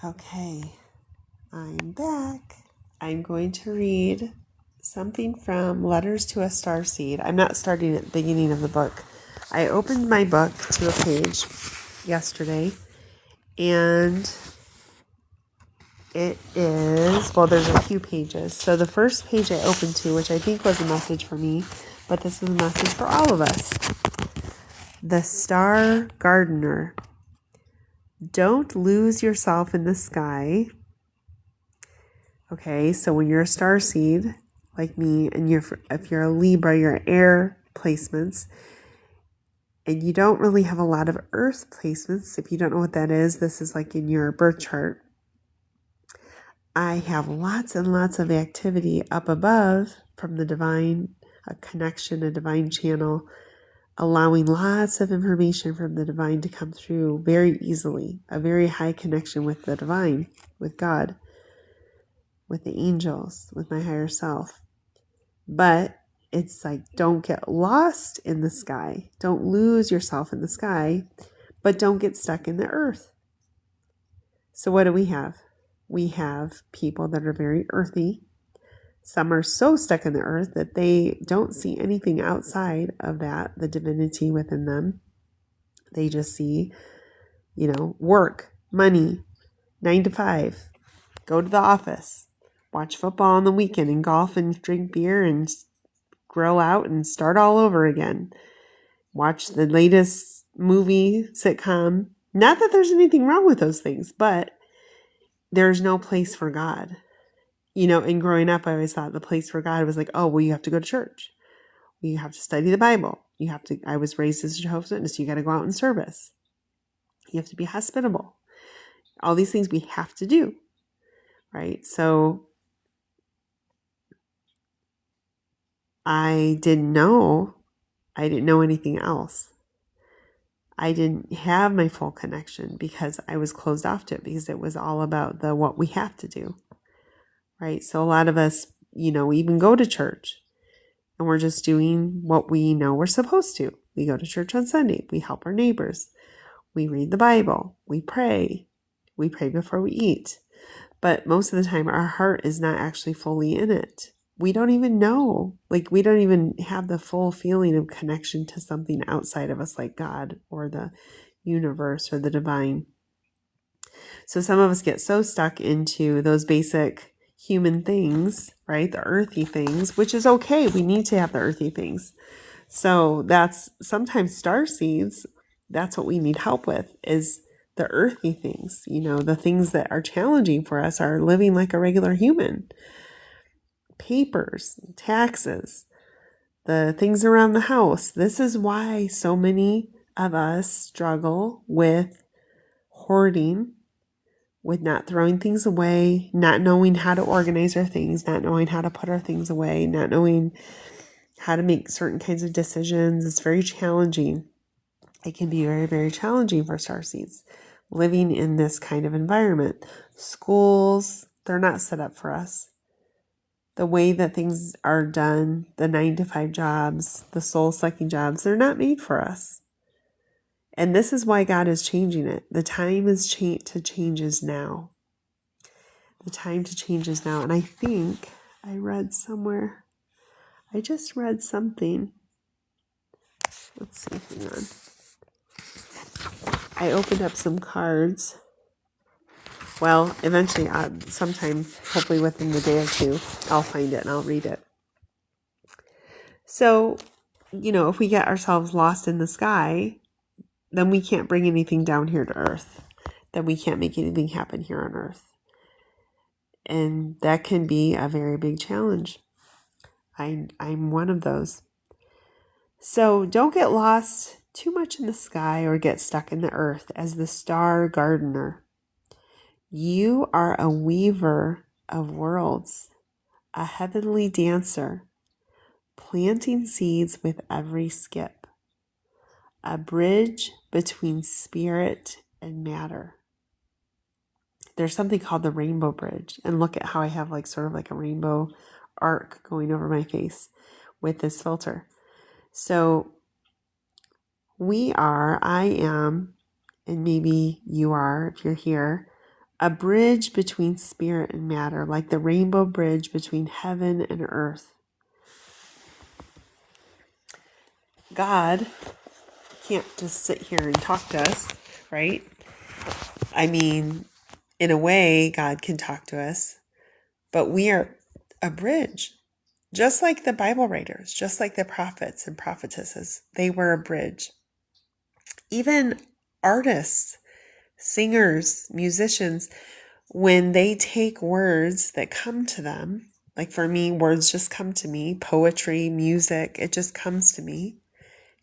Okay, I'm back. I'm going to read something from Letters to a Starseed. I'm not starting at the beginning of the book. I opened my book to a page yesterday, and it is, well, there's a few pages. So the first page I opened to, which I think was a message for me, but this is a message for all of us. The Star Gardener. Don't lose yourself in the sky. Okay, so when you're a starseed, like me, and if you're a Libra, you're air placements, and you don't really have a lot of earth placements. If you don't know what that is, this is like in your birth chart. I have lots and lots of activity up above from the divine, a connection, a divine channel, allowing lots of information from the divine to come through very easily, a very high connection with the divine, with God, with the angels, with my higher self. But it's like, don't get lost in the sky. Don't lose yourself in the sky, but don't get stuck in the earth. So what do we have? We have people that are very earthy. Some are so stuck in the earth that they don't see anything outside of that, the divinity within them. They just see, work, money, 9 to 5, go to the office, watch football on the weekend and golf and drink beer and grow out and start all over again. Watch the latest movie, sitcom. Not that there's anything wrong with those things, but there's no place for God. And growing up, I always thought the place for God was like, oh, well, you have to go to church. You have to study the Bible. I was raised as a Jehovah's Witness. You got to go out in service. You have to be hospitable. All these things we have to do, right? So I didn't know anything else. I didn't have my full connection because I was closed off to it, because it was all about what we have to do, right? So a lot of us, we even go to church and we're just doing what we know we're supposed to. We go to church on Sunday. We help our neighbors. We read the Bible. We pray. We pray before we eat. But most of the time, our heart is not actually fully in it. We don't even know. We don't even have the full feeling of connection to something outside of us, like God or the universe or the divine. So some of us get so stuck into those basic human things, right? The earthy things, which is okay. We need to have the earthy things. So that's sometimes starseeds. That's what we need help with, is the earthy things. The things that are challenging for us are living like a regular human. Papers, taxes, the things around the house. This is why so many of us struggle with hoarding, with not throwing things away, not knowing how to organize our things, not knowing how to put our things away, not knowing how to make certain kinds of decisions. It's very challenging. It can be very, very challenging for starseeds living in this kind of environment. Schools, they're not set up for us. The way that things are done, the 9 to 5 jobs, the soul-sucking jobs, they're not made for us. And this is why God is changing it. The time to change is now. The time to change is now. And I think I read somewhere, I just read something. Let's see, hang on. I opened up some cards. Well, eventually, sometime, hopefully within the day or two, I'll find it and I'll read it. So, if we get ourselves lost in the sky, then we can't bring anything down here to earth. Then we can't make anything happen here on earth. And that can be a very big challenge. I'm one of those. So don't get lost too much in the sky or get stuck in the earth as the star gardener. You are a weaver of worlds, a heavenly dancer, planting seeds with every skip, a bridge between spirit and matter. There's something called the rainbow bridge. And look at how I have sort of like a rainbow arc going over my face with this filter. So I am, and maybe you are if you're here, a bridge between spirit and matter, like the rainbow bridge between heaven and earth. God can't just sit here and talk to us, right? I mean, in a way, God can talk to us, but we are a bridge. Just like the Bible writers, just like the prophets and prophetesses, they were a bridge. Even artists, singers, musicians, when they take words that come to them, like for me, words just come to me, poetry, music, it just comes to me,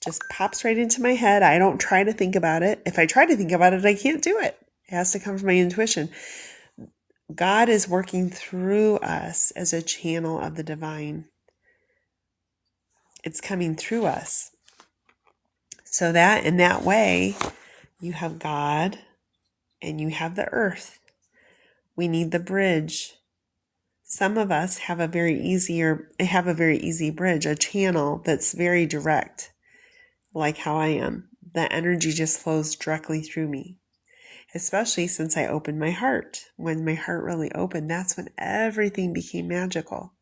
just pops right into my head. I don't try to think about it. If I try to think about it, I can't do it. It has to come from my intuition. God is working through us as a channel of the divine. It's coming through us. So that in that way, you have God and you have the earth. We need the bridge. Some of us have a very easy bridge, a channel that's very direct, like how I am. The energy just flows directly through me, especially since I opened my heart. When my heart really opened, that's when everything became magical.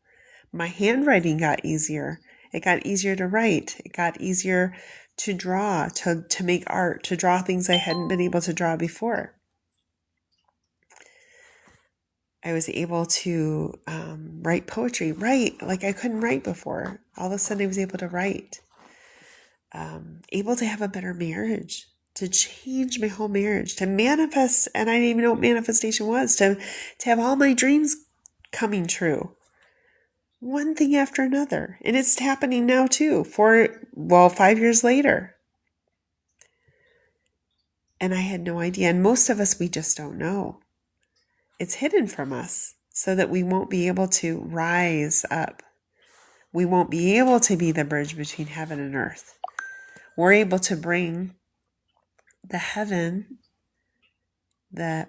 My handwriting got easier. It got easier to write. It got easier to draw, to make art, to draw things I hadn't been able to draw before. I was able to write poetry, write like I couldn't write before. All of a sudden I was able to write. Able to have a better marriage, to change my whole marriage, to manifest, and I didn't even know what manifestation was, to have all my dreams coming true. One thing after another. And it's happening now too, 5 years later. And I had no idea. And most of us, we just don't know. It's hidden from us so that we won't be able to rise up. We won't be able to be the bridge between heaven and earth. We're able to bring the heaven,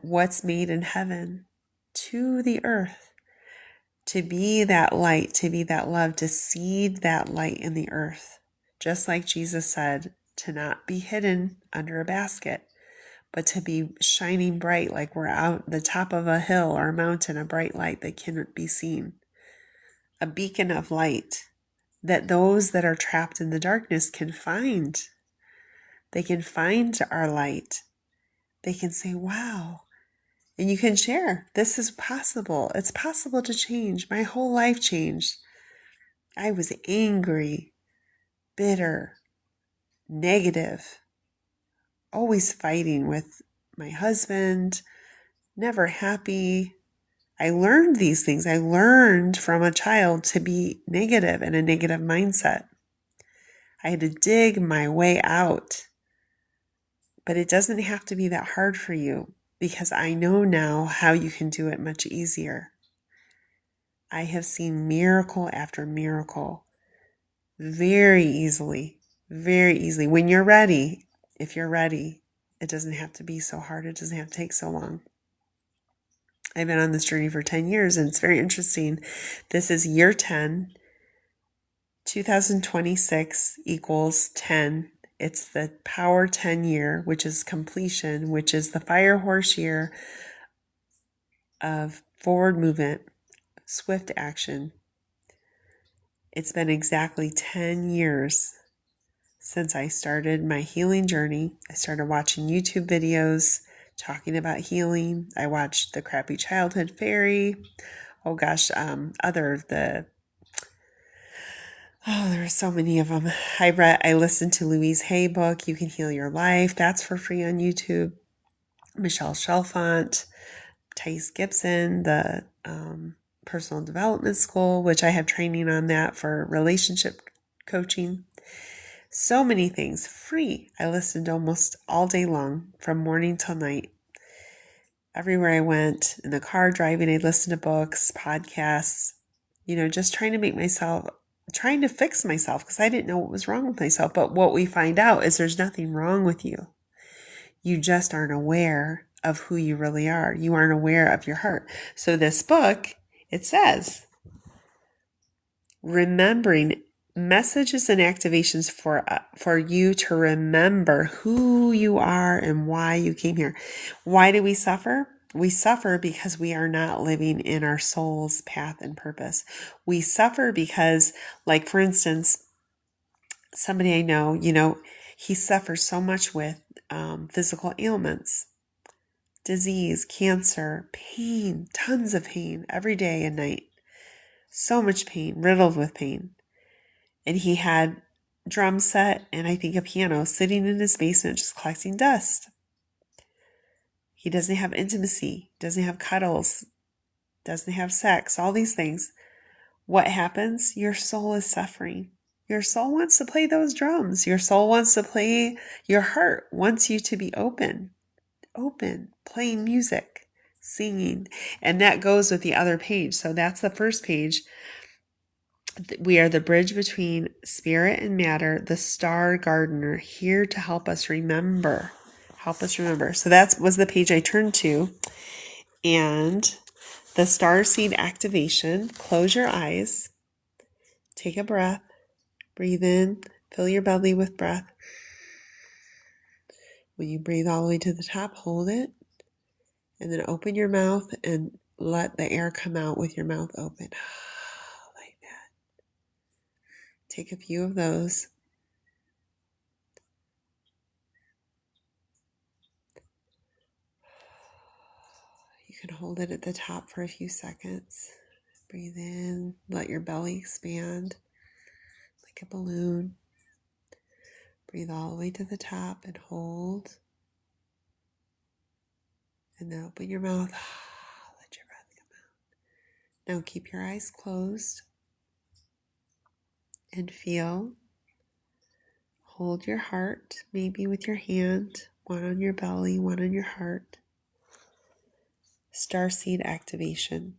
what's made in heaven, to the earth, to be that light, to be that love, to seed that light in the earth. Just like Jesus said, to not be hidden under a basket, but to be shining bright like we're out the top of a hill or a mountain, a bright light that cannot be seen. A beacon of light that those that are trapped in the darkness can find. They can find our light. They can say, wow. And you can share, this is possible. It's possible to change. My whole life changed. I was angry, bitter, negative, always fighting with my husband, never happy. I learned these things. I learned from a child to be negative and a negative mindset. I had to dig my way out. But it doesn't have to be that hard for you, because I know now how you can do it much easier. I have seen miracle after miracle very easily, very easily. When you're ready, if you're ready, it doesn't have to be so hard. It doesn't have to take so long. I've been on this journey for 10 years, and it's very interesting. This is year 10. 2026 equals 10. It's the power 10 year, which is completion, which is the fire horse year of forward movement, swift action. It's been exactly 10 years since I started my healing journey. I started watching YouTube videos talking about healing. I watched The Crappy Childhood Fairy. There are so many of them. I listened to Louise Hay book, You Can Heal Your Life. That's for free on YouTube. Michelle Chalfant, Thais Gibson, the Personal Development School, which I have training on that for relationship coaching. So many things free. I listened almost all day long, from morning till night. Everywhere I went, in the car driving, I'd listen to books, podcasts, just trying to fix myself, because I didn't know what was wrong with myself. But what we find out is there's nothing wrong with you. You just aren't aware of who you really are. You aren't aware of your heart. So this book, it says, remembering messages and activations for you to remember who you are and why you came here. Why do we suffer? We suffer because we are not living in our soul's path and purpose. We suffer because, like, for instance, somebody I know, he suffers so much with physical ailments, disease, cancer, pain, tons of pain every day and night. So much pain, riddled with pain. And he had drum set and I think a piano sitting in his basement just collecting dust. He doesn't have intimacy, doesn't have cuddles, doesn't have sex, all these things. What happens? Your soul is suffering. Your soul wants to play those drums. Your soul wants to play, your heart wants you to be open, playing music, singing. And that goes with the other page. So that's the first page. We are the bridge between spirit and matter, the star gardener, here to help us remember. So that was the page I turned to. And the starseed activation, close your eyes, take a breath, breathe in, fill your belly with breath. When you breathe all the way to the top, hold it, and then open your mouth and let the air come out with your mouth open. Like that. Take a few of those. You can hold it at the top for a few seconds. Breathe in, let your belly expand like a balloon. Breathe all the way to the top and hold. And then open your mouth. Let your breath come out. Now keep your eyes closed and feel. Hold your heart, maybe with your hand, one on your belly, one on your heart. Starseed activation.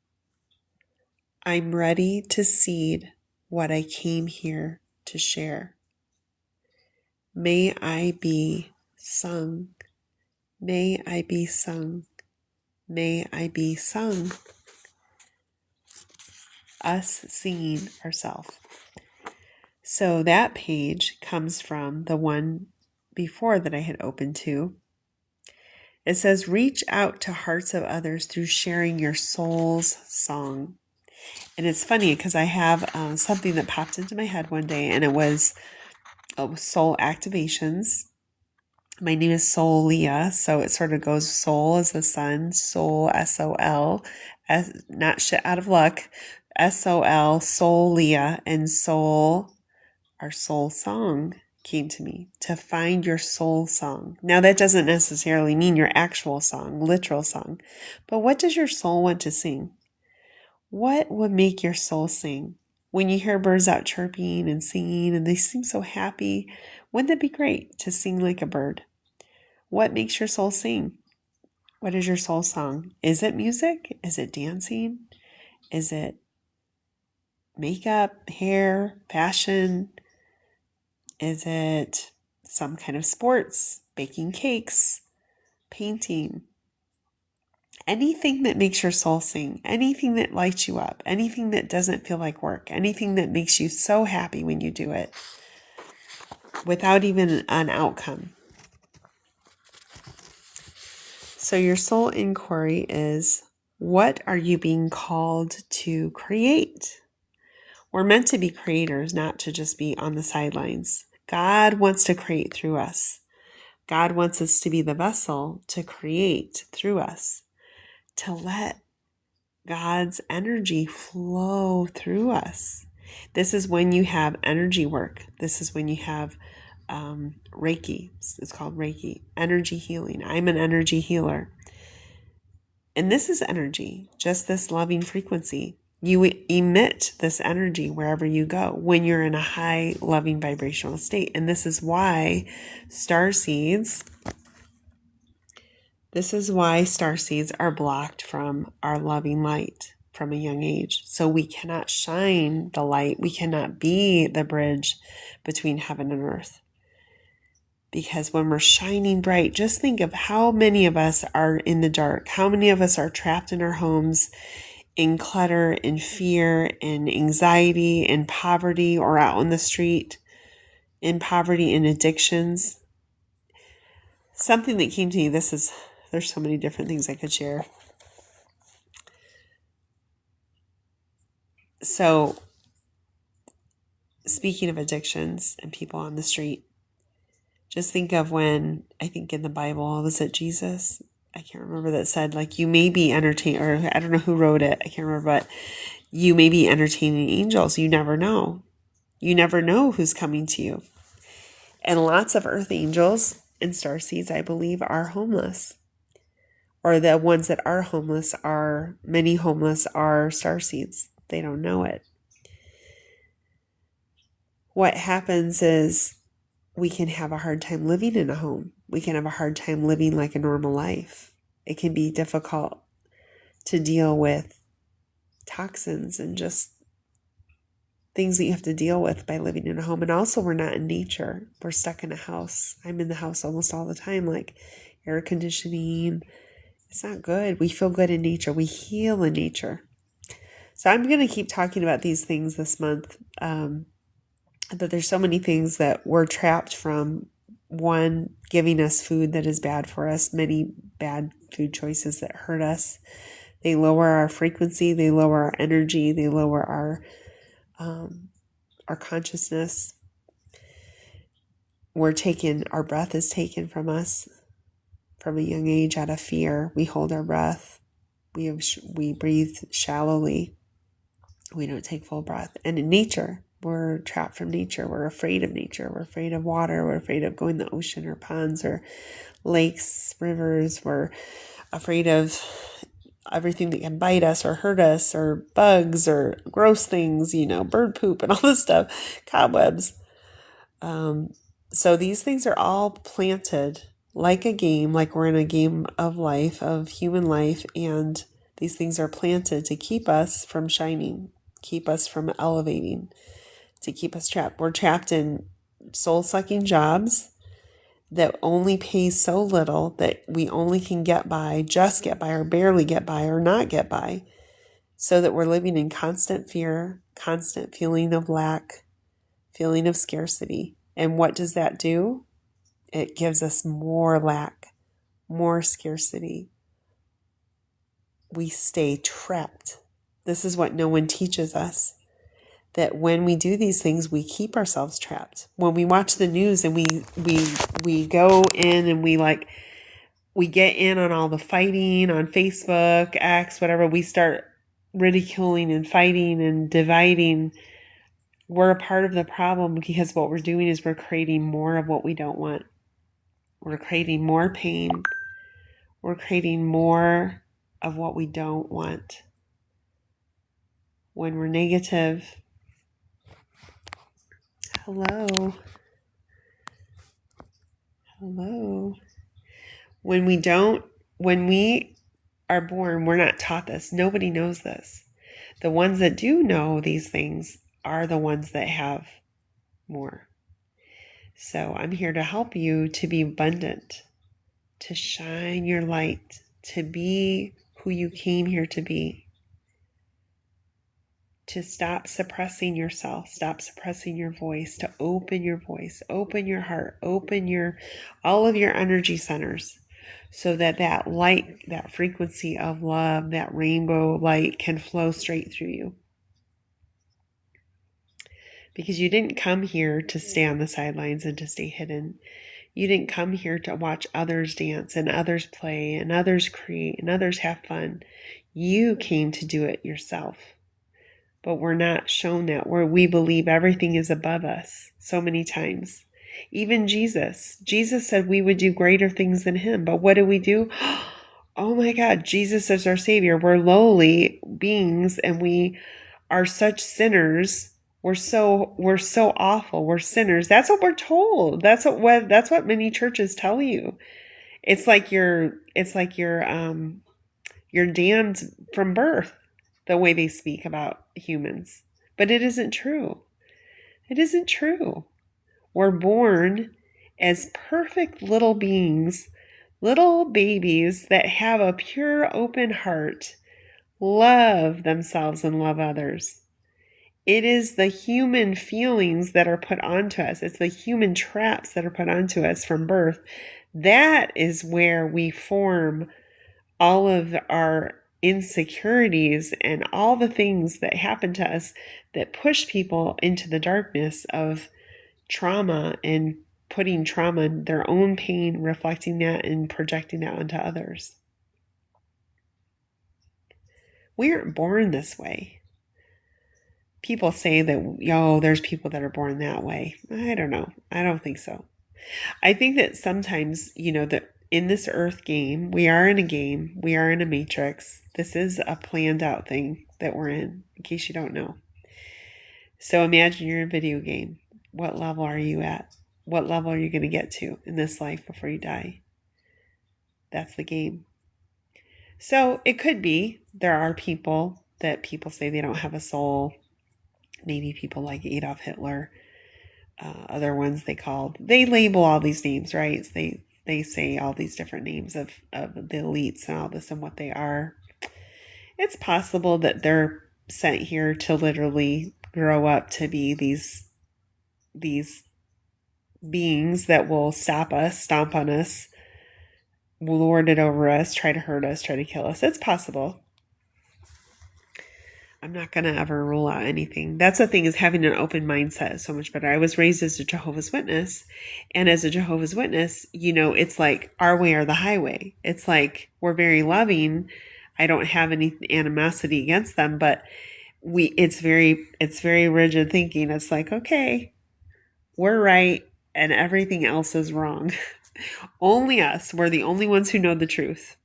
I'm ready to seed what I came here to share. May I be sung. May I be sung. May I be sung. Us singing ourselves. So that page comes from the one before that I had opened to. It says, reach out to hearts of others through sharing your soul's song. And it's funny because I have something that popped into my head one day, and it was soul activations. My name is Soul Leah, so it sort of goes soul as the sun, soul, S-O-L, not shit out of luck, S-O-L, Soul Leah, and soul, our soul song came to me, to find your soul song. Now that doesn't necessarily mean your actual song, literal song, but what does your soul want to sing? What would make your soul sing? When you hear birds out chirping and singing and they seem so happy, wouldn't it be great to sing like a bird? What makes your soul sing? What is your soul song? Is it music? Is it dancing? Is it makeup, hair, fashion? Is it some kind of sports, baking cakes, painting? Anything that makes your soul sing, anything that lights you up, anything that doesn't feel like work, anything that makes you so happy when you do it without even an outcome. So your soul inquiry is, what are you being called to create? We're meant to be creators, not to just be on the sidelines. God wants to create through us. God wants us to be the vessel to create through us, to let God's energy flow through us. This is when you have energy work. This is when you have Reiki. It's called Reiki, energy healing. I'm an energy healer. And this is energy, just this loving frequency. You emit this energy wherever you go when you're in a high loving vibrational state. And this is why starseeds are blocked from our loving light from a young age. So we cannot shine the light. We cannot be the bridge between heaven and earth. Because when we're shining bright, just think of how many of us are in the dark. How many of us are trapped in our homes in clutter, in fear, in anxiety, in poverty, or out on the street, in poverty, in addictions. Something that came to me, this is There's so many different things I could share. So, speaking of addictions and people on the street, just think of when, I think in the Bible, was it Jesus? I can't remember, that said, like, you may be entertaining, or I don't know who wrote it. I can't remember, but you may be entertaining angels. You never know. You never know who's coming to you. And lots of earth angels and starseeds, I believe, are homeless. Or the ones that are homeless many homeless are starseeds. They don't know it. What happens is we can have a hard time living in a home. We can have a hard time living like a normal life. It can be difficult to deal with toxins and just things that you have to deal with by living in a home. And also, we're not in nature. We're stuck in a house. I'm in the house almost all the time, like air conditioning. It's not good. We feel good in nature. We heal in nature. So I'm going to keep talking about these things this month. But there's so many things that we're trapped from. One, giving us food that is bad for us, many bad food choices that hurt us. They lower our frequency, they lower our energy, they lower our consciousness. Our breath is taken from us from a young age out of fear. We hold our breath. We breathe shallowly. We don't take full breath. And in nature, we're trapped from nature. We're afraid of nature. We're afraid of water. We're afraid of going to the ocean or ponds or lakes, rivers. We're afraid of everything that can bite us or hurt us, or bugs or gross things, bird poop and all this stuff, cobwebs. So these things are all planted like a game, like we're in a game of life, of human life, and these things are planted to keep us from shining, keep us from elevating, to keep us trapped. We're trapped in soul-sucking jobs that only pay so little that we only can get by, just get by, or barely get by, or not get by, so that we're living in constant fear, constant feeling of lack, feeling of scarcity. And what does that do? It gives us more lack, more scarcity. We stay trapped. This is what no one teaches us, that when we do these things, we keep ourselves trapped. When we watch the news and we go in and we get in on all the fighting on Facebook, X, whatever, we start ridiculing and fighting and dividing. We're a part of the problem, because what we're doing is we're creating more of what we don't want. We're creating more pain. We're creating more of what we don't want. When we're negative, hello. When we are born, we're not taught this. Nobody knows this. The ones that do know these things are the ones that have more. So I'm here to help you to be abundant, to shine your light, to be who you came here to be, to stop suppressing yourself, stop suppressing your voice, to open your voice, open your heart, open all of your energy centers, so that light, that frequency of love, that rainbow light can flow straight through you. Because you didn't come here to stay on the sidelines and to stay hidden. You didn't come here to watch others dance and others play and others create and others have fun. You came to do it yourself. But we're not shown that, where we believe everything is above us so many times. Even Jesus said we would do greater things than him. But what do? Oh my God, Jesus is our Savior. We're lowly beings and we are such sinners. We're so awful. We're sinners. That's what we're told. That's what many churches tell you. It's like you're damned from birth, the way they speak about humans. But it isn't true. It isn't true. We're born as perfect little beings, little babies that have a pure, open heart, love themselves and love others. It is the human feelings that are put onto us. It's the human traps that are put onto us from birth That is where we form all of our insecurities and all the things that happen to us that push people into the darkness of trauma and putting trauma, their own pain, reflecting that and projecting that onto others. We aren't born this way. People say that, there's people that are born that way. I don't know. I don't think so. I think that sometimes, that in this earth game, we are in a game, we are in a matrix. This is a planned out thing that we're in case you don't know. So imagine you're in a video game. What level are you at? What level are you going to get to in this life before you die? That's the game. So it could be there are people that people say they don't have a soul. Maybe people like Adolf Hitler. Other ones they label all these names, right? So they say all these different names of the elites and all this and what they are. It's possible that they're sent here to literally grow up to be these beings that will stop us, stomp on us, lord it over us, try to hurt us, try to kill us. It's possible. I'm not going to ever rule out anything. That's the thing, is having an open mindset is so much better. I was raised as a Jehovah's Witness, and as a Jehovah's Witness, it's like our way or the highway. It's like we're very loving. I don't have any animosity against them, but it's very rigid thinking. It's like, okay, we're right and everything else is wrong. Only us. We're the only ones who know the truth.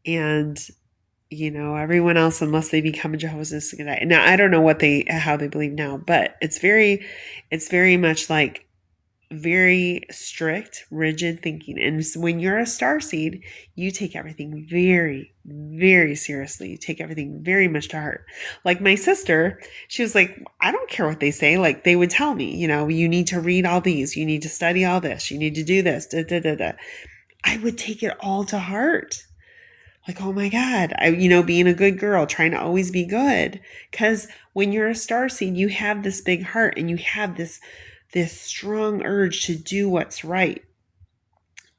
And everyone else, unless they become a Jehovah's Witness. Now, I don't know how they believe now, but it's very much like very strict, rigid thinking. And when you're a starseed, you take everything very, very seriously. You take everything very much to heart. Like my sister, she was like, I don't care what they say. Like they would tell me, you need to read all these, you need to study all this, you need to do this, da, da, da, da. I would take it all to heart. Like, oh my God, being a good girl, trying to always be good. Because when you're a starseed, you have this big heart and you have this strong urge to do what's right,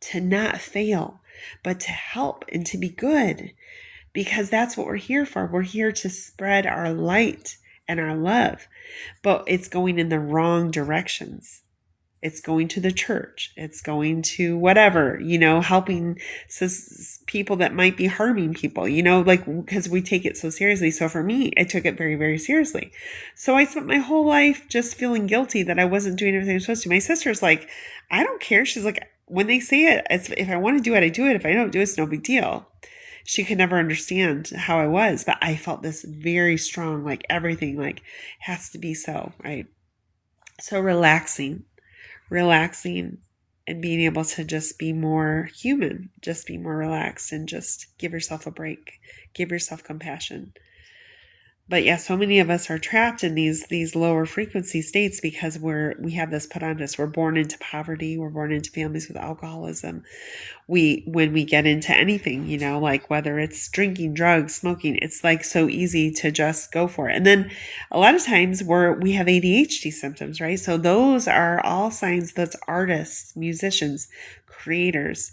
to not fail, but to help and to be good. Because that's what we're here for. We're here to spread our light and our love, but it's going in the wrong directions. It's going to the church. It's going to whatever, helping people that might be harming people, because we take it so seriously. So for me, I took it very, very seriously. So I spent my whole life just feeling guilty that I wasn't doing everything I was supposed to. My sister's like, I don't care. She's like, when they say it, if I want to do it, I do it. If I don't do it, it's no big deal. She could never understand how I was, but I felt this very strong, like everything has to be so, right? So relaxing and being able to just be more human, just be more relaxed and just give yourself a break, give yourself compassion. But yeah, so many of us are trapped in these lower frequency states because we have this put on us. We're born into poverty. We're born into families with alcoholism. When we get into anything, like whether it's drinking, drugs, smoking, it's like so easy to just go for it. And then a lot of times we have ADHD symptoms, right? So those are all signs that artists, musicians, creators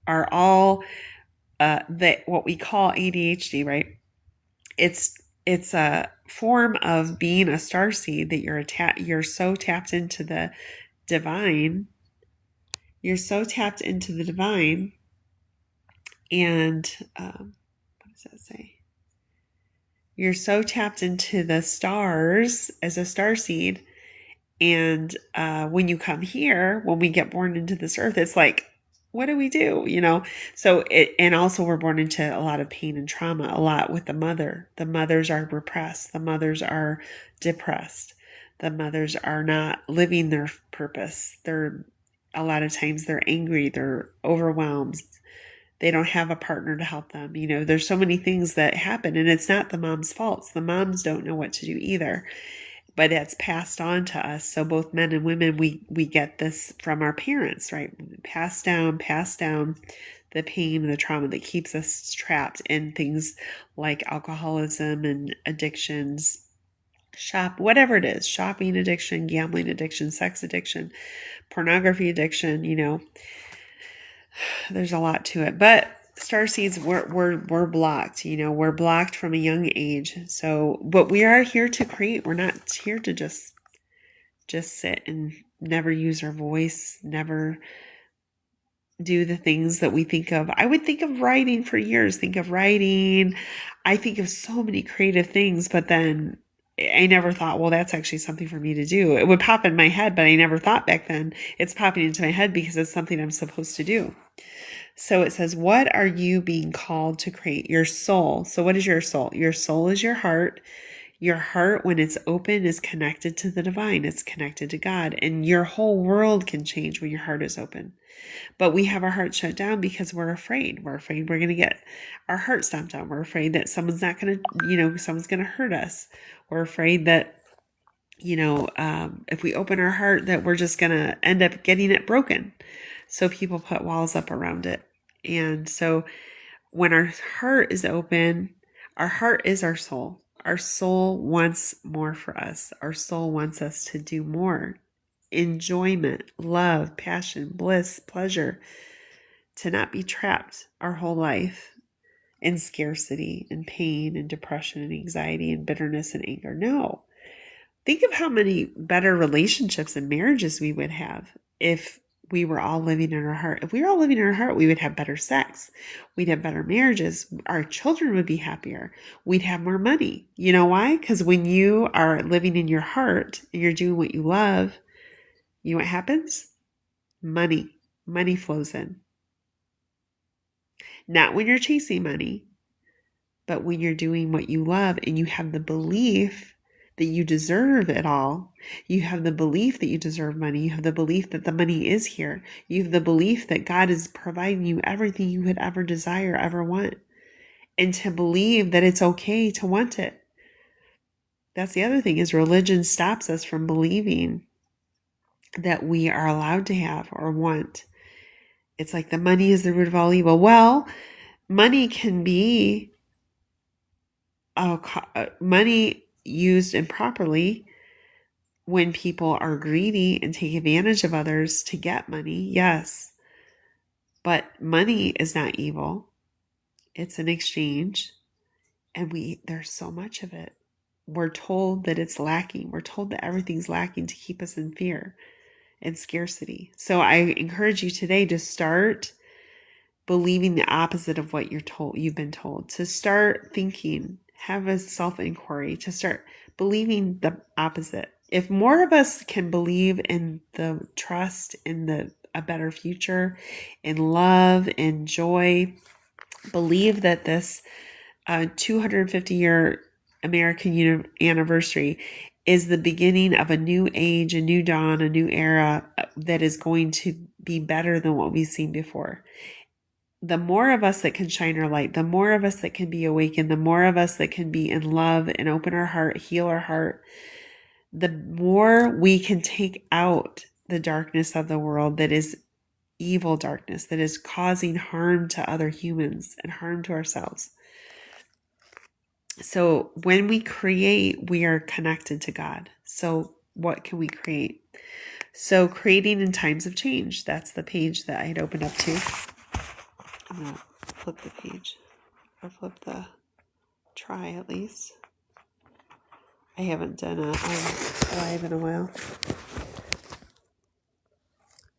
are all what we call ADHD, right? It's a form of being a starseed that you're so tapped into the divine. You're so tapped into the divine, and what does that say? You're so tapped into the stars as a starseed, and when you come here, when we get born into this earth, it's like, what do we do? So and also we're born into a lot of pain and trauma, a lot with the mother. The mothers are repressed. The mothers are depressed. The mothers are not living their purpose. A lot of times they're angry. They're overwhelmed. They don't have a partner to help them. There's so many things that happen, and it's not the mom's fault. The moms don't know what to do either. But it's passed on to us. So both men and women, we get this from our parents, right? Pass down the pain and the trauma that keeps us trapped in things like alcoholism and addictions, shop, whatever it is, shopping addiction, gambling addiction, sex addiction, pornography addiction, there's a lot to it. But starseeds, we're blocked, we're blocked from a young age. So, but we are here to create. We're not here to just sit and never use our voice, never do the things that we think of. I would think of writing for years, think of writing. I think of so many creative things, but then I never thought, well, that's actually something for me to do. It would pop in my head, but I never thought back then. It's popping into my head because it's something I'm supposed to do. So it says, what are you being called to create? Your soul. So what is your soul? Your soul is your heart. Your heart, when it's open, is connected to the divine. It's connected to God. And your whole world can change when your heart is open. But we have our heart shut down because we're afraid. We're afraid we're going to get our heart stomped on. We're afraid that someone's not going to, someone's going to hurt us. We're afraid that, if we open our heart, that we're just going to end up getting it broken. So people put walls up around it. And so when our heart is open, our heart is our soul. Our soul wants more for us. Our soul wants us to do more. Enjoyment, love, passion, bliss, pleasure, to not be trapped our whole life in scarcity and pain and depression and anxiety and bitterness and anger. No. Think of how many better relationships and marriages we would have if we were all living in our heart. If we were all living in our heart, we would have better sex. We'd have better marriages. Our children would be happier. We'd have more money. You know why? Because when you are living in your heart and you're doing what you love, you know what happens? Money. Money flows in. Not when you're chasing money, but when you're doing what you love and you have the belief that you deserve it all. You have the belief that you deserve money. You have the belief that the money is here. You have the belief that God is providing you everything you would ever desire, ever want. And to believe that it's okay to want it. That's the other thing, is religion stops us from believing that we are allowed to have or want. It's like the money is the root of all evil. Well, money can be money used improperly when people are greedy and take advantage of others to get money. Yes. But money is not evil. It's an exchange. And there's so much of it. We're told that it's lacking. We're told that everything's lacking to keep us in fear and scarcity. So I encourage you today to start believing the opposite of what you've been told, to start thinking, have a self-inquiry, to start believing the opposite. If more of us can believe in the trust in a better future, in love, in joy, believe that this 250-year American anniversary is the beginning of a new age, a new dawn, a new era that is going to be better than what we've seen before. The more of us that can shine our light, the more of us that can be awakened, the more of us that can be in love and open our heart, heal our heart, the more we can take out the darkness of the world that is evil darkness, that is causing harm to other humans and harm to ourselves. So when we create, we are connected to God. So what can we create? So creating in times of change. That's the page that I had opened up to. I'm going to flip the page, or flip the try at least. I haven't done a live in a while.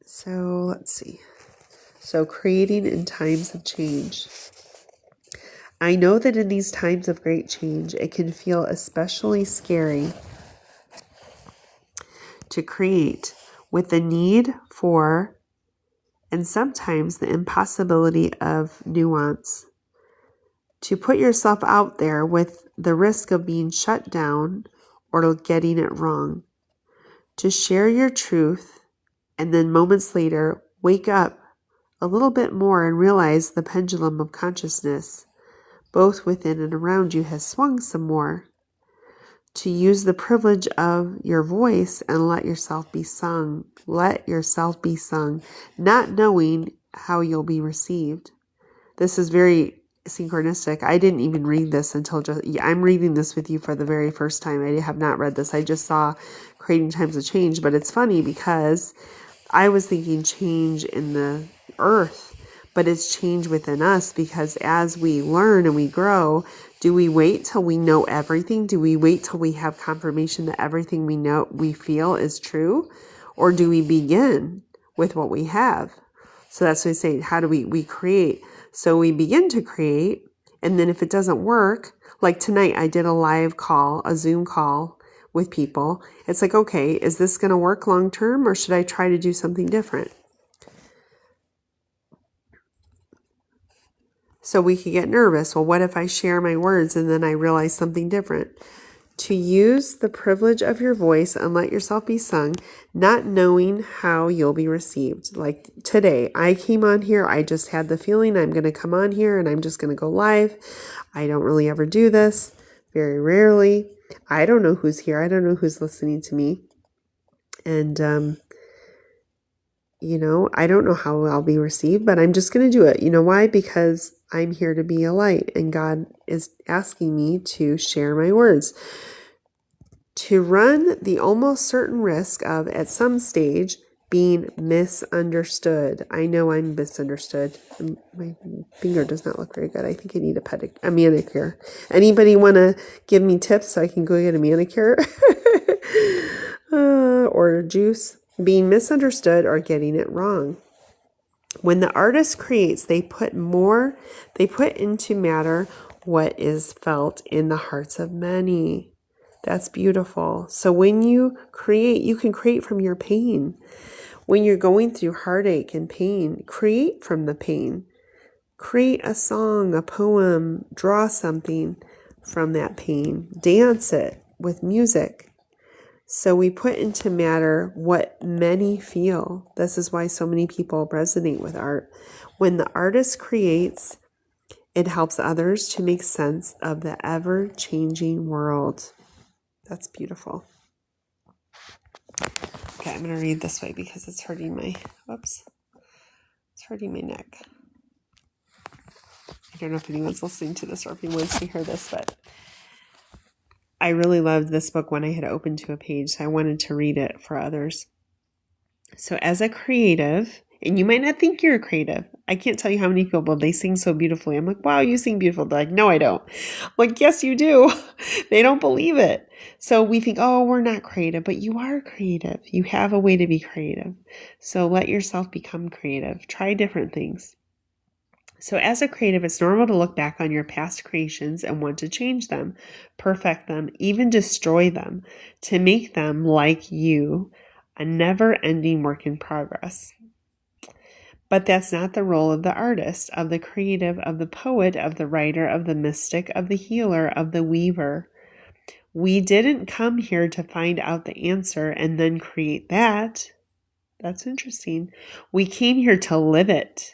So let's see. So creating in times of change. I know that in these times of great change, it can feel especially scary to create, with the need for, and sometimes the impossibility of, nuance. To put yourself out there with the risk of being shut down or getting it wrong. To share your truth and then moments later wake up a little bit more and realize the pendulum of consciousness, both within and around you, has swung some more. To use the privilege of your voice and let yourself be sung. Let yourself be sung, not knowing how you'll be received. This is very synchronistic. I didn't even read this until I'm reading this with you for the very first time. I have not read this. I just saw Creating Times of Change, but it's funny because I was thinking change in the earth, but it's change within us, because as we learn and we grow, do we wait till we know everything? Do we wait till we have confirmation that everything we feel is true? Or do we begin with what we have? So that's what I'm saying. How do we create? So we begin to create, and then if it doesn't work, like tonight I did a live call, a Zoom call with people. It's like, okay, is this going to work long term, or should I try to do something different? So we could get nervous. Well, what if I share my words and then I realize something different? To use the privilege of your voice and let yourself be sung, not knowing how you'll be received. Like today, I came on here. I just had the feeling I'm going to come on here and I'm just going to go live. I don't really ever do this, very rarely. I don't know who's here. I don't know who's listening to me. And, I don't know how I'll be received, but I'm just going to do it. You know why? Because I'm here to be a light, and God is asking me to share my words. To run the almost certain risk of, at some stage, being misunderstood. I know I'm misunderstood. My finger does not look very good. I think I need a manicure. Anybody want to give me tips so I can go get a manicure? Or juice? Being misunderstood or getting it wrong. When the artist creates, they put into matter what is felt in the hearts of many. That's beautiful. So when you create, you can create from your pain. When you're going through heartache and pain, create from the pain. Create a song, a poem, draw something from that pain. Dance it with music. So we put into matter what many feel. This is why so many people resonate with art. When the artist creates, it helps others to make sense of the ever-changing world. That's beautiful. Okay, I'm going to read this way because it's hurting my neck. I don't know if anyone's listening to this or if anyone wants to hear this, but I really loved this book when I had opened to a page, so I wanted to read it for others. So as a creative, and you might not think you're a creative. I can't tell you how many people, they sing so beautifully. I'm like, wow, you sing beautiful. They're like, no, I don't. I'm like, yes, you do. They don't believe it. So we think, oh, we're not creative, but you are creative. You have a way to be creative. So let yourself become creative. Try different things. So as a creative, it's normal to look back on your past creations and want to change them, perfect them, even destroy them, to make them, like you, a never-ending work in progress. But that's not the role of the artist, of the creative, of the poet, of the writer, of the mystic, of the healer, of the weaver. We didn't come here to find out the answer and then create that. That's interesting. We came here to live it,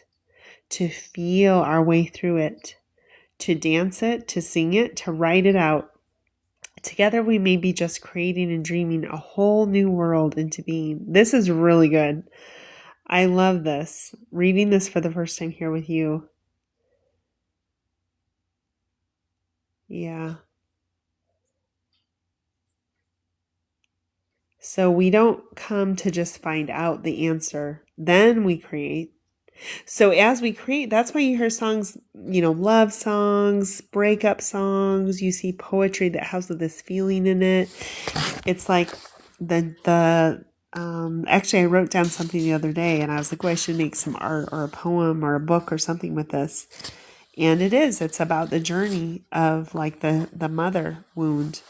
to feel our way through it, to dance it, to sing it, to write it out. Together we may be just creating and dreaming a whole new world into being. This is really good. I love this. Reading this for the first time here with you. Yeah. So we don't come to just find out the answer. Then we create. So as we create, that's why you hear songs, love songs, breakup songs. You see poetry that has this feeling in it. It's like actually I wrote down something the other day and I was like, well, I should make some art or a poem or a book or something with this. And it's about the journey of like the mother wound,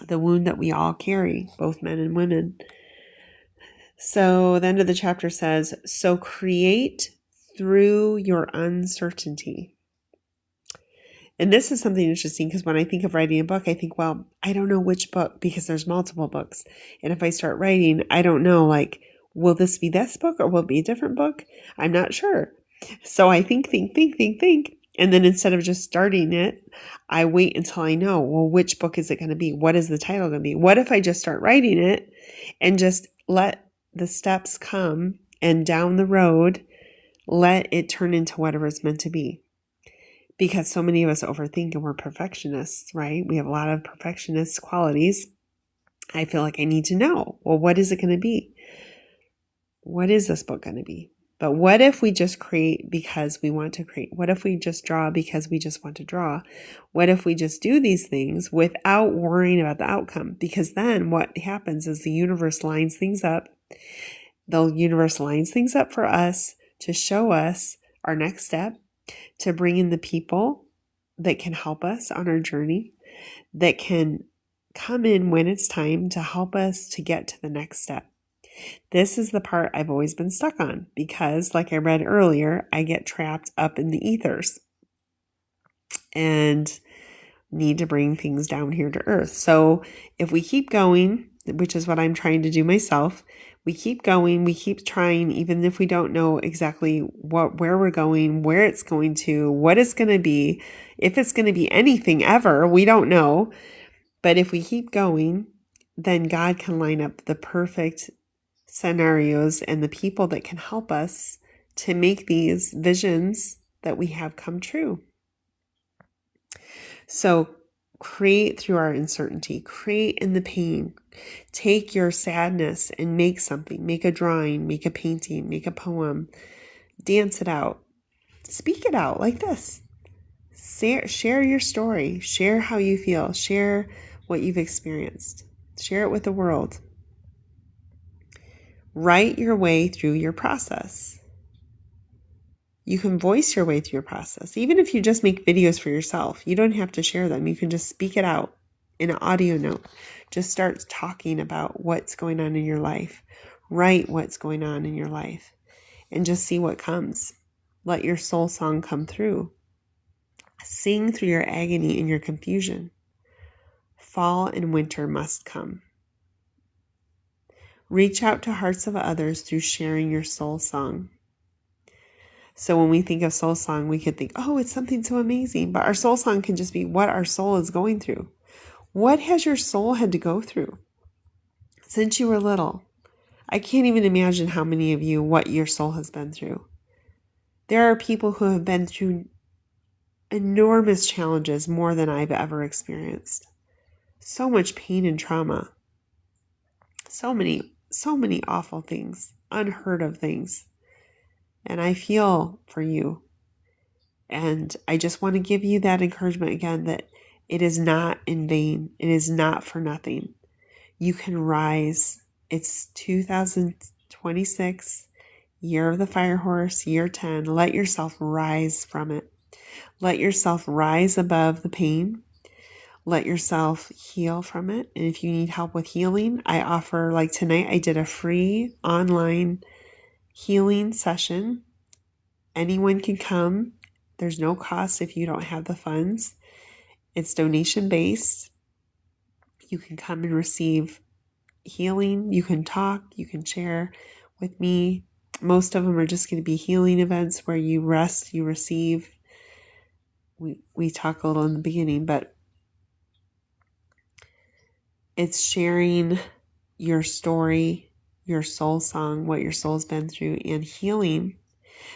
the wound that we all carry, both men and women. So the end of the chapter says, so create through your uncertainty. And this is something interesting because when I think of writing a book, I think, well, I don't know which book because there's multiple books. And if I start writing, I don't know, like, will this be this book or will it be a different book? I'm not sure. So I think. And then instead of just starting it, I wait until I know, well, which book is it going to be? What is the title going to be? What if I just start writing it and just let the steps come and down the road, let it turn into whatever it's meant to be? because so many of us overthink and we're perfectionists, right? We have a lot of perfectionist qualities. I feel like I need to know, well, what is it going to be? What is this book going to be? But what if we just create because we want to create? What if we just draw because we just want to draw? What if we just do these things without worrying about the outcome? Because then what happens is the universe lines things up. The universe lines things up for us to show us our next step, to bring in the people that can help us on our journey, that can come in when it's time to help us to get to the next step. This is the part I've always been stuck on because, like I read earlier, I get trapped up in the ethers and need to bring things down here to earth. So if we keep going, which is what I'm trying to do myself, we keep going, we keep trying, even if we don't know exactly where we're going, where it's going to, what it's going to be, if it's going to be anything ever, we don't know. But if we keep going, then God can line up the perfect scenarios and the people that can help us to make these visions that we have come true. So create through our uncertainty, create in the pain, take your sadness and make something, make a drawing, make a painting, make a poem, dance it out, speak it out like this. Share your story, share how you feel, share what you've experienced, share it with the world. Write your way through your process. You can voice your way through your process. Even if you just make videos for yourself, you don't have to share them. You can just speak it out in an audio note. Just start talking about what's going on in your life. Write what's going on in your life and just see what comes. Let your soul song come through. Sing through your agony and your confusion. Fall and winter must come. Reach out to hearts of others through sharing your soul song. So when we think of soul song, we could think, oh, it's something so amazing. But our soul song can just be what our soul is going through. What has your soul had to go through since you were little? I can't even imagine how many of you, what your soul has been through. There are people who have been through enormous challenges, more than I've ever experienced. So much pain and trauma. So many awful things, unheard of things. And I feel for you. And I just want to give you that encouragement again that it is not in vain. It is not for nothing. You can rise. It's 2026, year of the fire horse, year 10. Let yourself rise from it. Let yourself rise above the pain. Let yourself heal from it. And if you need help with healing, I offer, like tonight, I did a free online healing session. Anyone can come. There's no cost if you don't have the funds. It's donation based. You can come and receive healing. You can talk. You can share with me. Most of them are just going to be healing events where you rest, you receive. We talk a little in the beginning, but it's sharing your story, your soul song, what your soul's been through, and healing.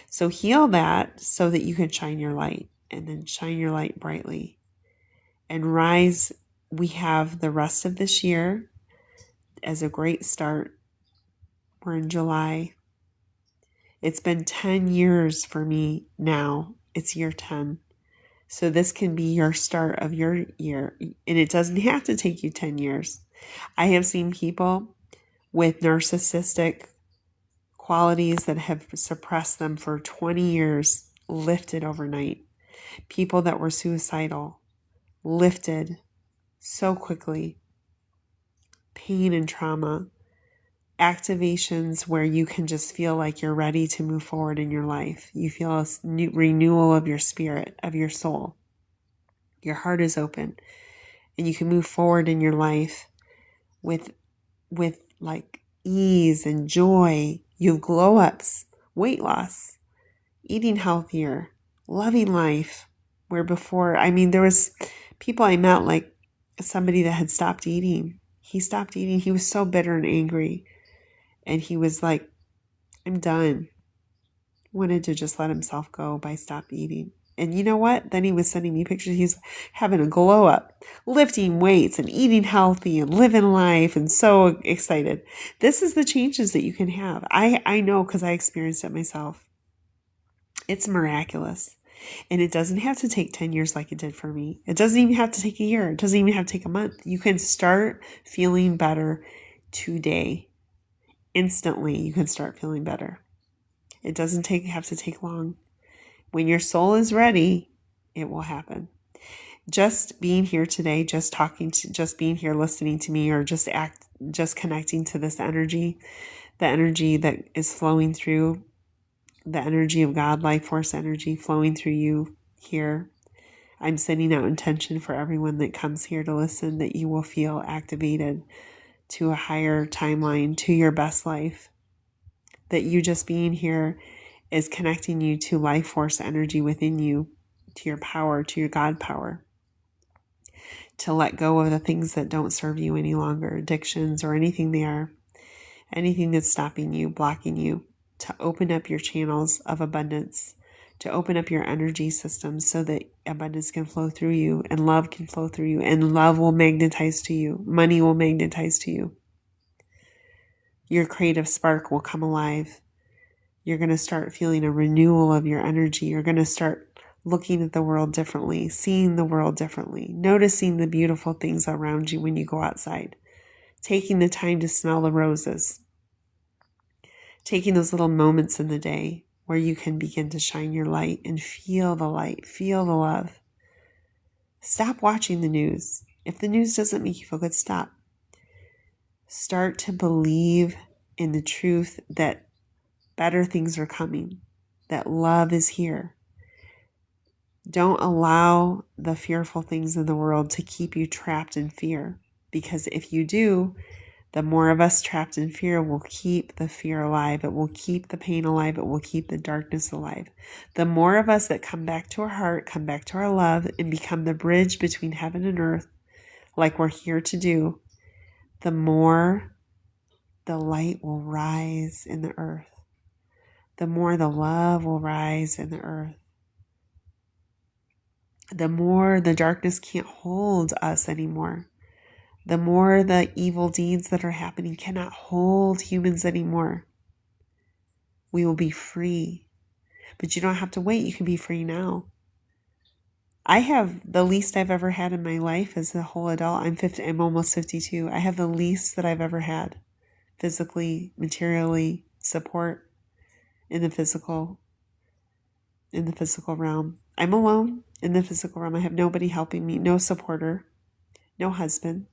So heal that so that you can shine your light, and then shine your light brightly and rise. We have the rest of this year as a great start. We're in July. It's been 10 years for me now. It's year 10. So this can be your start of your year. And it doesn't have to take you 10 years. I have seen people with narcissistic qualities that have suppressed them for 20 years lifted overnight. People that were suicidal lifted so quickly. Pain and trauma. Activations where you can just feel like you're ready to move forward in your life. You feel a renewal of your spirit, of your soul. Your heart is open and you can move forward in your life with like ease and joy. You have glow ups, weight loss, eating healthier, loving life. Where before, there was people I met, like somebody that had stopped eating. He stopped eating. He was so bitter and angry. And he was like, I'm done. Wanted to just let himself go by stop eating. And you know what? Then he was sending me pictures. He's having a glow up, lifting weights and eating healthy and living life, and so excited. This is the changes that you can have. I know because I experienced it myself. It's miraculous. And it doesn't have to take 10 years like it did for me. It doesn't even have to take a year. It doesn't even have to take a month. You can start feeling better today. Instantly, you can start feeling better. It doesn't have to take long. When your soul is ready, it will happen. Just being here today, just being here listening to me, or just connecting to this energy, the energy that is flowing through, the energy of God, life force energy flowing through you here. I'm sending out intention for everyone that comes here to listen, that you will feel activated to a higher timeline, to your best life. That you just being here is connecting you to life force energy within you, to your power, to your God power. To let go of the things that don't serve you any longer, addictions or anything that's stopping you, blocking you. To open up your channels of abundance, to open up your energy system so that abundance can flow through you and love can flow through you, and love will magnetize to you. Money will magnetize to you. Your creative spark will come alive. You're going to start feeling a renewal of your energy. You're going to start looking at the world differently, seeing the world differently, noticing the beautiful things around you when you go outside, taking the time to smell the roses, taking those little moments in the day where you can begin to shine your light and feel the light, feel the love. Stop watching the news. If the news doesn't make you feel good, stop. Start to believe in the truth that better things are coming, that love is here. Don't allow the fearful things in the world to keep you trapped in fear, because if you do, the more of us trapped in fear will keep the fear alive. It will keep the pain alive. It will keep the darkness alive. The more of us that come back to our heart, come back to our love, and become the bridge between heaven and earth, like we're here to do, the more the light will rise in the earth. The more the love will rise in the earth. The more the darkness can't hold us anymore. The more the evil deeds that are happening cannot hold humans anymore. We will be free. But you don't have to wait. You can be free now. I have the least I've ever had in my life as a whole adult. I'm almost 52. I have the least that I've ever had. Physically, materially, support in the physical realm. I'm alone in the physical realm. I have nobody helping me, no supporter, no husband,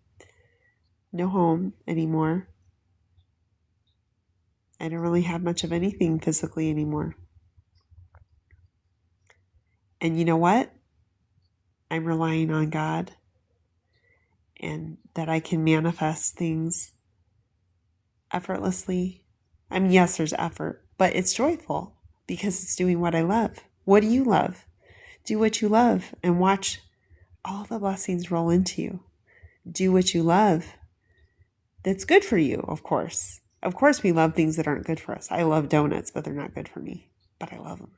no home anymore. I don't really have much of anything physically anymore. And you know what? I'm relying on God, and that I can manifest things effortlessly. I mean, yes, there's effort, but it's joyful because it's doing what I love. What do you love? Do what you love and watch all the blessings roll into you. Do what you love. That's good for you, of course. Of course, we love things that aren't good for us. I love donuts, but they're not good for me, but I love them.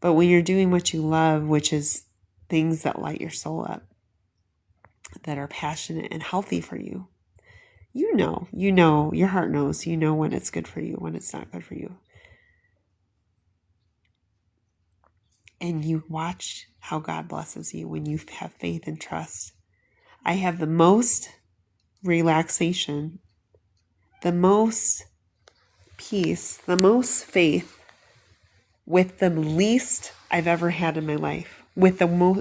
But when you're doing what you love, which is things that light your soul up, that are passionate and healthy for you, you know, your heart knows, you know when it's good for you, when it's not good for you. And you watch how God blesses you when you have faith and trust. I have the most relaxation, the most peace, the most faith with the least I've ever had in my life. With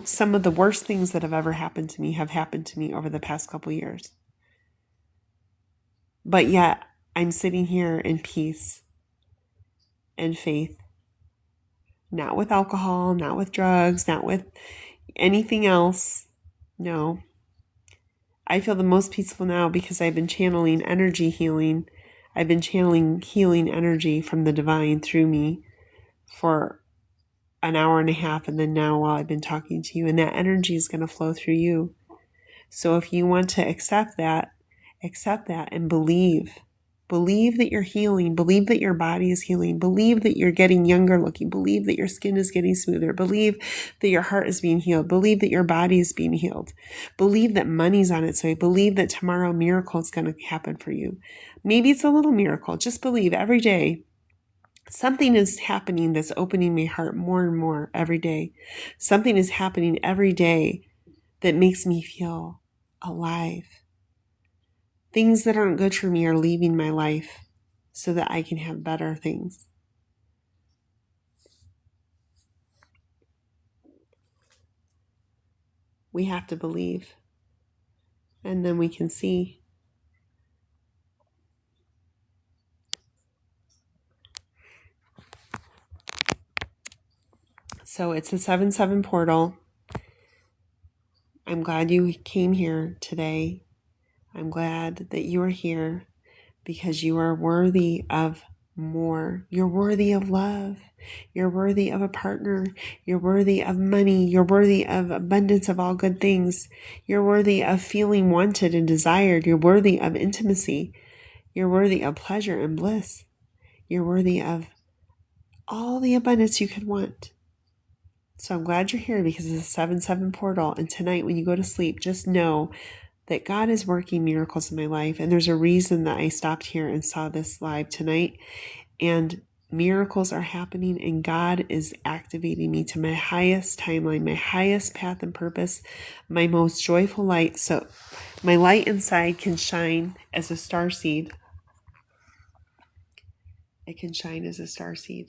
some of the worst things that have ever happened to me have happened to me over the past couple years. But yet I'm sitting here in peace and faith. Not with alcohol, not with drugs, not with anything else. No. I feel the most peaceful now because I've been channeling energy healing. I've been channeling healing energy from the divine through me for an hour and a half, and then now while I've been talking to you, and that energy is going to flow through you. So if you want to accept that and believe Believe that you're healing. Believe that your body is healing. Believe that you're getting younger looking. Believe that your skin is getting smoother. Believe that your heart is being healed. Believe that your body is being healed. Believe that money's on its way. Believe that tomorrow a miracle is going to happen for you. Maybe it's a little miracle. Just believe every day. Something is happening that's opening my heart more and more every day. Something is happening every day that makes me feel alive. Things that aren't good for me are leaving my life so that I can have better things. We have to believe, and then we can see. So it's a 7/7 portal. I'm glad you came here today. I'm glad that you are here because you are worthy of more. You're worthy of love. You're worthy of a partner. You're worthy of money. You're worthy of abundance of all good things. You're worthy of feeling wanted and desired. You're worthy of intimacy. You're worthy of pleasure and bliss. You're worthy of all the abundance you could want. So I'm glad you're here because it's a 7/7 portal. And tonight when you go to sleep, just know that God is working miracles in my life. And there's a reason that I stopped here and saw this live tonight. And miracles are happening and God is activating me to my highest timeline, my highest path and purpose, my most joyful light. So my light inside can shine as a starseed. It can shine as a starseed.